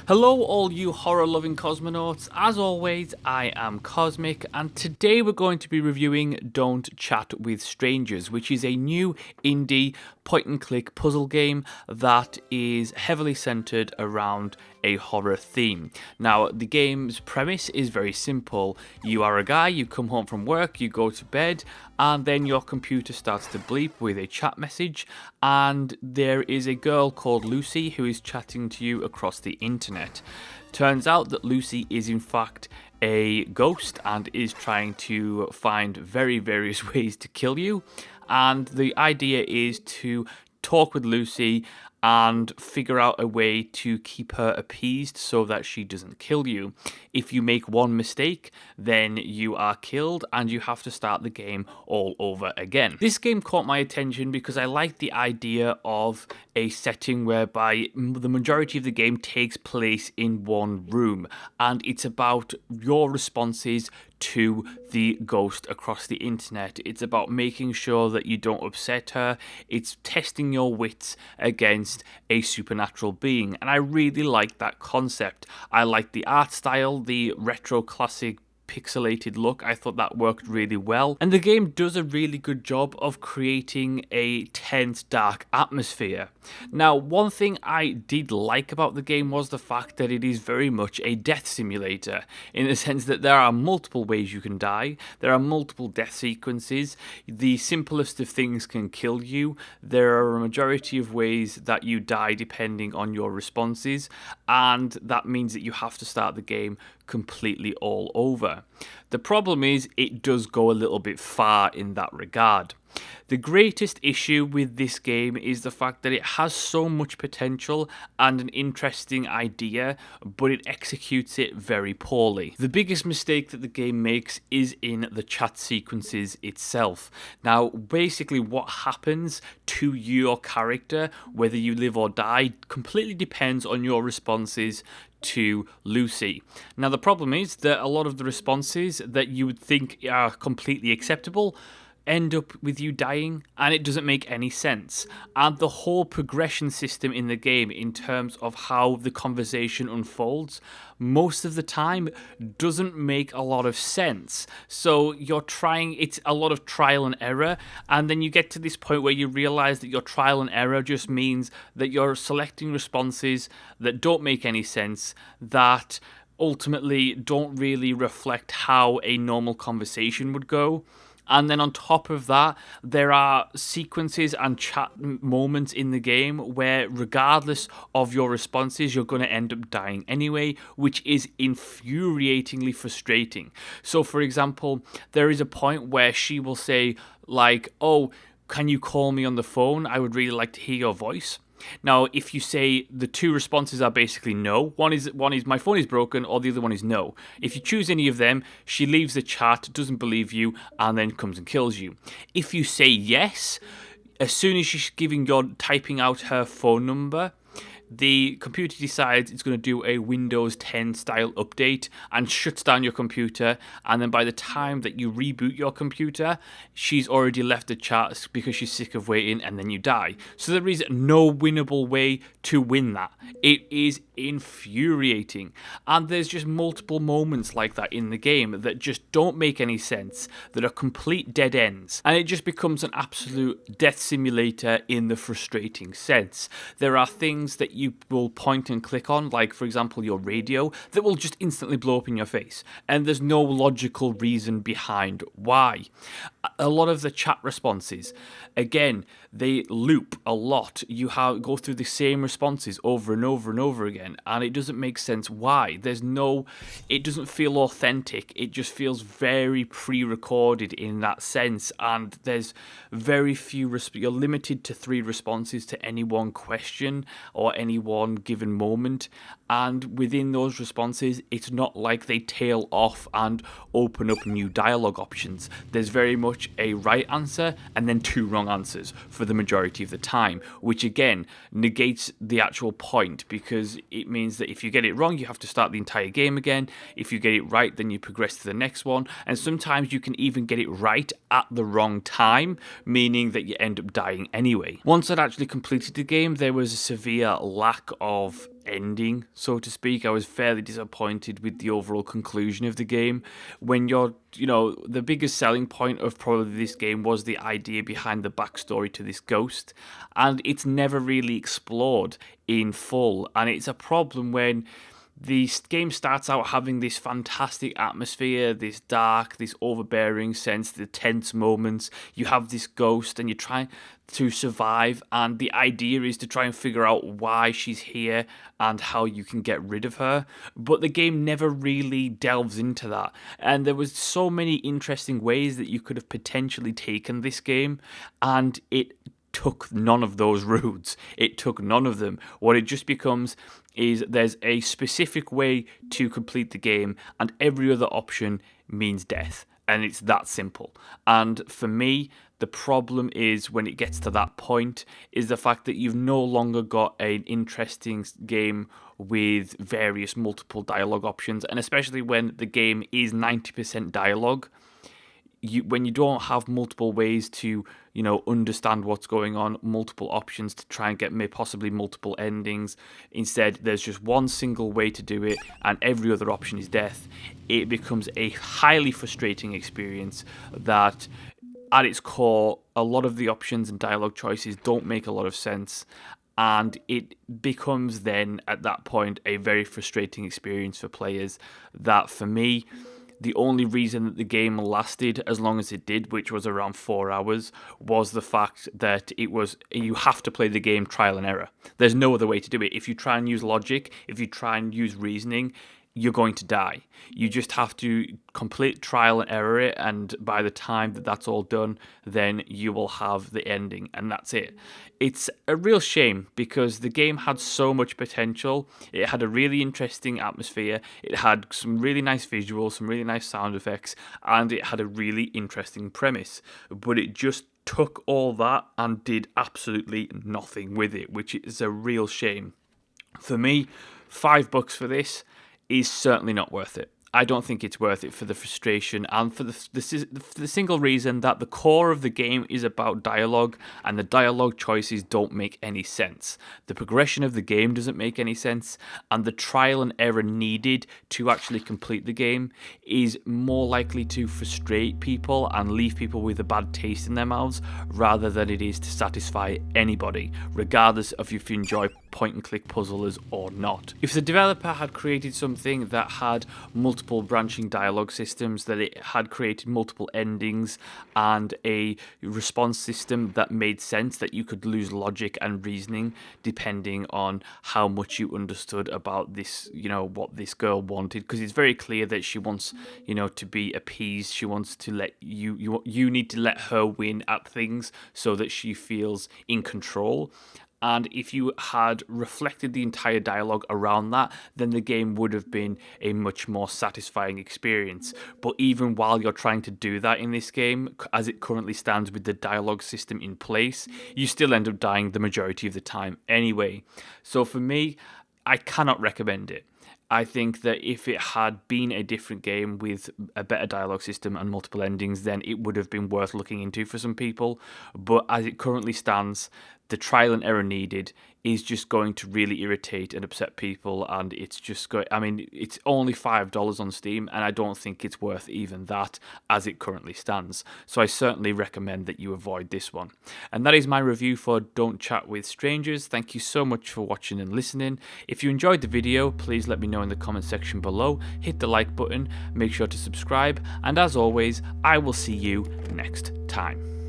Hello all you horror-loving cosmonauts, as always I am Cosmic and today we're going to be reviewing Don't Chat with Strangers, which is a new indie point-and-click puzzle game that is heavily centered around a horror theme. Now the game's premise is very simple. You are a guy, you come home from work, you go to bed, and then your computer starts to bleep with a chat message, and there is a girl called Lucy who is chatting to you across the internet. Turns out that Lucy is in fact a ghost and is trying to find various ways to kill you, and the idea is to talk with Lucy and figure out a way to keep her appeased so that she doesn't kill you. If you make one mistake, then you are killed and you have to start the game all over again. This game caught my attention because I like the idea of a setting whereby the majority of the game takes place in one room, and it's about your responses to the ghost across the internet. It's about making sure that you don't upset her. It's testing your wits against a supernatural being, and I really like that concept. I like the art style, the retro classic pixelated look. I thought that worked really well, and the game does a really good job of creating a tense, dark atmosphere. Now, one thing I did like about the game was the fact that it is very much a death simulator, in the sense that there are multiple ways you can die, there are multiple death sequences, the simplest of things can kill you, there are a majority of ways that you die depending on your responses, and that means that you have to start the game completely all over. The problem is it does go a little bit far in that regard. The greatest issue with this game is the fact that it has so much potential and an interesting idea, but it executes it very poorly. The biggest mistake that the game makes is in the chat sequences itself. Now, basically what happens to your character, whether you live or die, completely depends on your responses to Lucy. Now, the problem is that a lot of the responses that you would think are completely acceptable end up with you dying, and it doesn't make any sense. And the whole progression system in the game, in terms of how the conversation unfolds, most of the time doesn't make a lot of sense. So it's a lot of trial and error, and then you get to this point where you realize that your trial and error just means that you're selecting responses that don't make any sense, that ultimately don't really reflect how a normal conversation would go. And then on top of that, there are sequences and chat moments in the game where, regardless of your responses, you're going to end up dying anyway, which is infuriatingly frustrating. So, for example, there is a point where she will say, like, "Oh, can you call me on the phone? I would really like to hear your voice." Now, if you say the two responses are basically no, one is my phone is broken, or the other one is no. If you choose any of them, she leaves the chat, doesn't believe you, and then comes and kills you. If you say yes, as soon as she's typing out her phone number, the computer decides it's going to do a Windows 10 style update and shuts down your computer, and then by the time that you reboot your computer, she's already left the chat because she's sick of waiting, and then you die. So there is no winnable way to win that. It is infuriating, and there's just multiple moments like that in the game that just don't make any sense, that are complete dead ends, and it just becomes an absolute death simulator in the frustrating sense. There are things that you will point and click on, like for example your radio, that will just instantly blow up in your face, and there's no logical reason behind why. A lot of the chat responses, again, they loop a lot. You go through the same responses over and over and over again, and it doesn't make sense why. It doesn't feel authentic. It just feels very pre-recorded in that sense, and there's very few. You're limited to 3 responses to any one question or any one given moment, and within those responses, it's not like they tail off and open up new dialogue options. There's very much a right answer and then 2 wrong answers for the majority of the time, which again negates the actual point, because it means that if you get it wrong, you have to start the entire game again. If you get it right, then you progress to the next one, and sometimes you can even get it right at the wrong time, meaning that you end up dying anyway. Once I'd actually completed the game, there was a severe lack of ending, so to speak. I was fairly disappointed with the overall conclusion of the game. When you're, the biggest selling point of probably this game was the idea behind the backstory to this ghost, and it's never really explored in full. And it's a problem when the game starts out having this fantastic atmosphere, this dark, this overbearing sense, the tense moments. You have this ghost and you're trying to survive, and the idea is to try and figure out why she's here and how you can get rid of her. But the game never really delves into that. And there was so many interesting ways that you could have potentially taken this game, and it took none of those routes. It took none of them. What it just becomes is there's a specific way to complete the game, and every other option means death. And it's that simple. And for me, the problem is when it gets to that point is the fact that you've no longer got an interesting game with various multiple dialogue options, and especially when the game is 90% dialogue. When you don't have multiple ways to, understand what's going on, multiple options to try and get possibly multiple endings, instead there's just one single way to do it and every other option is death, it becomes a highly frustrating experience that at its core, a lot of the options and dialogue choices don't make a lot of sense, and it becomes then at that point a very frustrating experience for players that, for me, the only reason that the game lasted as long as it did, which was around 4 hours, was the fact that you have to play the game trial and error. There's no other way to do it. If you try and use logic, if you try and use reasoning, you're going to die. You just have to complete trial and error it, and by the time that that's all done, then you will have the ending, and that's it. It's a real shame because the game had so much potential. It had a really interesting atmosphere, it had some really nice visuals, some really nice sound effects, and it had a really interesting premise, but it just took all that and did absolutely nothing with it, which is a real shame. For me, $5 for this is certainly not worth it. I don't think it's worth it for the frustration and for the single reason that the core of the game is about dialogue, and the dialogue choices don't make any sense. The progression of the game doesn't make any sense, and the trial and error needed to actually complete the game is more likely to frustrate people and leave people with a bad taste in their mouths rather than it is to satisfy anybody, regardless of if you enjoy point-and-click puzzlers or not. If the developer had created something that had multiple branching dialogue systems, that it had created multiple endings and a response system that made sense, that you could lose logic and reasoning depending on how much you understood about this, what this girl wanted, because it's very clear that she wants, to be appeased. She wants to let you need to let her win at things so that she feels in control. And if you had reflected the entire dialogue around that, then the game would have been a much more satisfying experience. But even while you're trying to do that in this game, as it currently stands with the dialogue system in place, you still end up dying the majority of the time anyway. So for me, I cannot recommend it. I think that if it had been a different game with a better dialogue system and multiple endings, then it would have been worth looking into for some people. But as it currently stands, the trial and error needed is just going to really irritate and upset people, and it's just it's only $5 on Steam, and I don't think it's worth even that as it currently stands. So I certainly recommend that you avoid this one. And that is my review for Don't Chat with Strangers. Thank you so much for watching and listening. If you enjoyed the video, please let me know in the comment section below. Hit the like button, make sure to subscribe, and as always, I will see you next time.